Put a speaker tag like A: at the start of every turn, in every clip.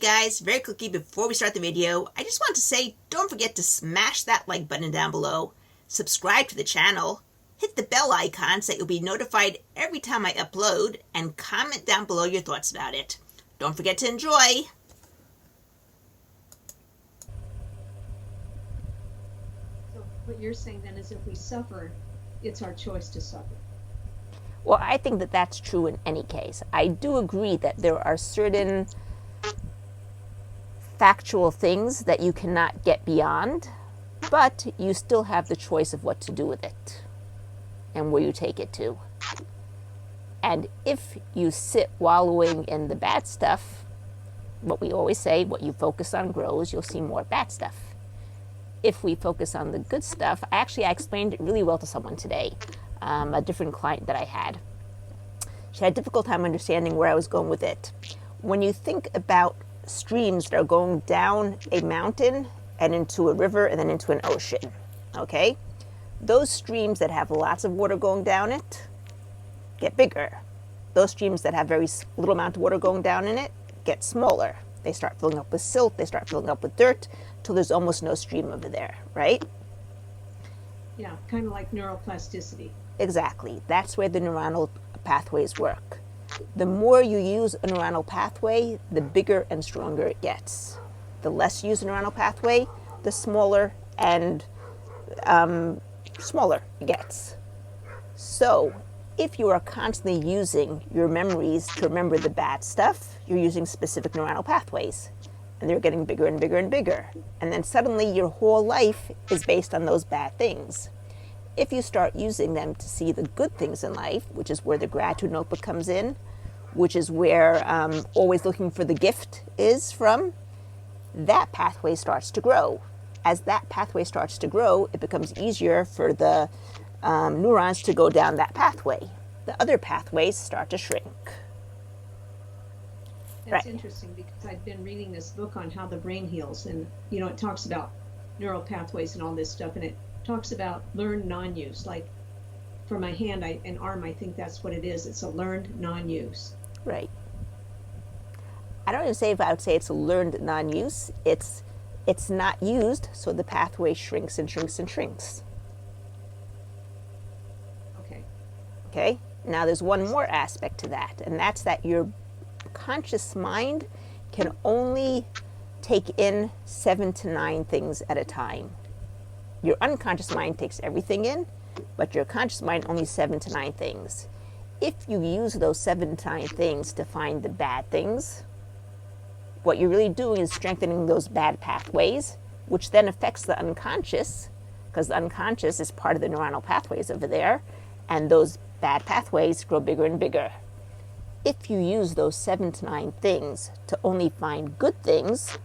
A: guys, very quickly before we start the video, I just want to say don't forget to smash that like button down below, subscribe to the channel, hit the bell icon so that you'll be notified every time I upload, and comment down below your thoughts about it. Don't forget to enjoy!
B: So what you're saying then is if we suffer, it's our choice to suffer.
C: Well, I think that that's true in any case. I do agree that there are certain factual things that you cannot get beyond, but you still have the choice of what to do with it and where you take it to. And if you sit wallowing in the bad stuff, what we always say, what you focus on grows, you'll see more bad stuff. If we focus on the good stuff, I explained it really well to someone today, a different client that I had. She had a difficult time understanding where I was going with it. When you think about streams that are going down a mountain and into a river and then into an ocean, okay? Those streams that have lots of water going down it get bigger. Those streams that have very little amount of water going down in it get smaller. They start filling up with silt, they start filling up with dirt, till there's almost no stream over there, right?
B: Yeah, kind of like neuroplasticity.
C: Exactly. That's where the neuronal pathways work. The more you use a neuronal pathway, the bigger and stronger it gets. The less you use a neuronal pathway, the smaller and smaller it gets. So if you are constantly using your memories to remember the bad stuff, you're using specific neuronal pathways, and they're getting bigger and bigger and bigger. And then suddenly your whole life is based on those bad things. If you start using them to see the good things in life, which is where the gratitude notebook comes in, which is where always looking for the gift is from, that pathway starts to grow. As that pathway starts to grow, it becomes easier for the neurons to go down that pathway. The other pathways start to shrink.
B: That's interesting because I've been reading this book on how the brain heals, and it talks about neural pathways and all this stuff, and it talks about learned non-use. Like for my hand and arm, I think that's what it is. It's a learned non-use.
C: Right. I don't even say if I would say it's a learned non-use. It's not used, so the pathway shrinks and shrinks and shrinks. Okay. Now there's one more aspect to that, and that's that your conscious mind can only take in 7 to 9 things at a time. Your unconscious mind takes everything in, but your conscious mind only 7 to 9 things. If you use those 7 to 9 things to find the bad things, what you're really doing is strengthening those bad pathways, which then affects the unconscious, because the unconscious is part of the neuronal pathways over there, and those bad pathways grow bigger and bigger. If you use those 7 to 9 things to only find good things,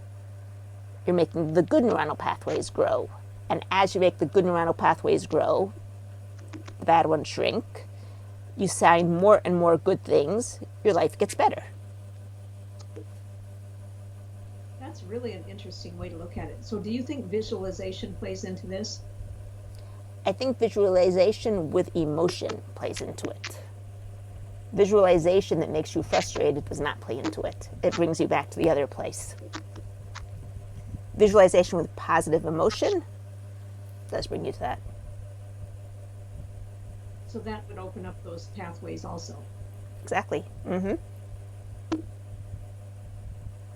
C: you're making the good neuronal pathways grow. And as you make the good neuronal pathways grow, the bad ones shrink, you find more and more good things, your life gets better.
B: That's really an interesting way to look at it. So do you think visualization plays into this?
C: I think visualization with emotion plays into it. Visualization that makes you frustrated does not play into it. It brings you back to the other place. Visualization with positive emotion does bring you to that.
B: So that would open up those pathways also.
C: Exactly. Mm-hmm.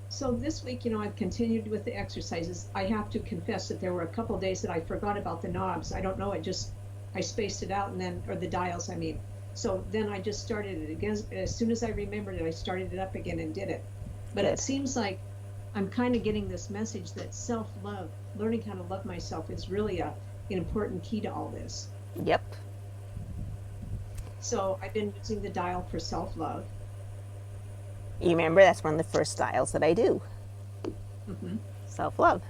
B: So this week, I've continued with the exercises. I have to confess that there were a couple of days that I forgot about the knobs. I don't know, I spaced it out or the dials, I mean. So then I just started it again. As soon as I remembered it, I started it up again and did it. But It seems like I'm kind of getting this message that self-love, learning how to love myself, is really an important key to all this.
C: Yep.
B: So I've been using the dial for self-love.
C: You remember, that's one of the first dials that I do.
B: Mm-hmm.
C: Self-love.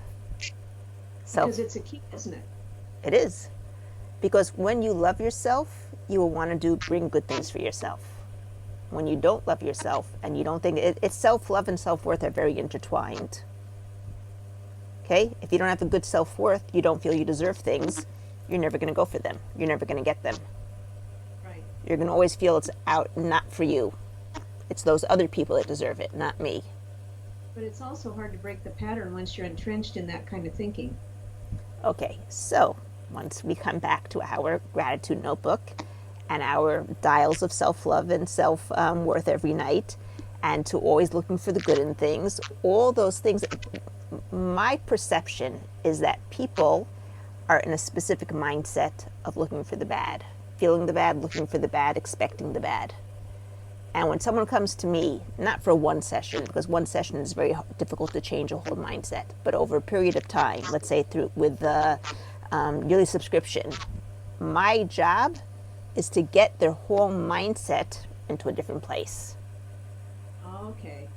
B: Because it's a key, isn't it?
C: It is. Because when you love yourself, you will want to bring good things for yourself. When you don't love yourself and you don't think it's self-love and self-worth are very intertwined. Okay? If you don't have a good self-worth, you don't feel you deserve things, you're never going to go for them. You're never going to get them.
B: Right.
C: You're going to always feel it's out, not for you. It's those other people that deserve it, not me.
B: But it's also hard to break the pattern once you're entrenched in that kind of thinking.
C: Okay, so once we come back to our gratitude notebook and our dials of self love and self worth every night, and to always looking for the good in things, all those things, my perception is that people are in a specific mindset of looking for the bad, feeling the bad, looking for the bad, expecting the bad. And when someone comes to me, not for one session, because one session is very difficult to change a whole mindset, but over a period of time, let's say through with the yearly subscription, my job is to get their whole mindset into a different place.
B: Okay.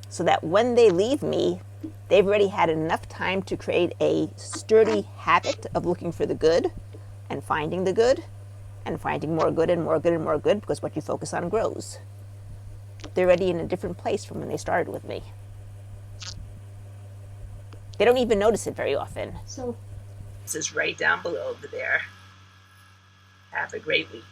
C: So that when they leave me, they've already had enough time to create a sturdy habit of looking for the good and finding the good and finding more good and more good and more good, because what you focus on grows. They're already in a different place from when they started with me. They don't even notice it very often.
B: So
A: This is right down below over there. Have a great week.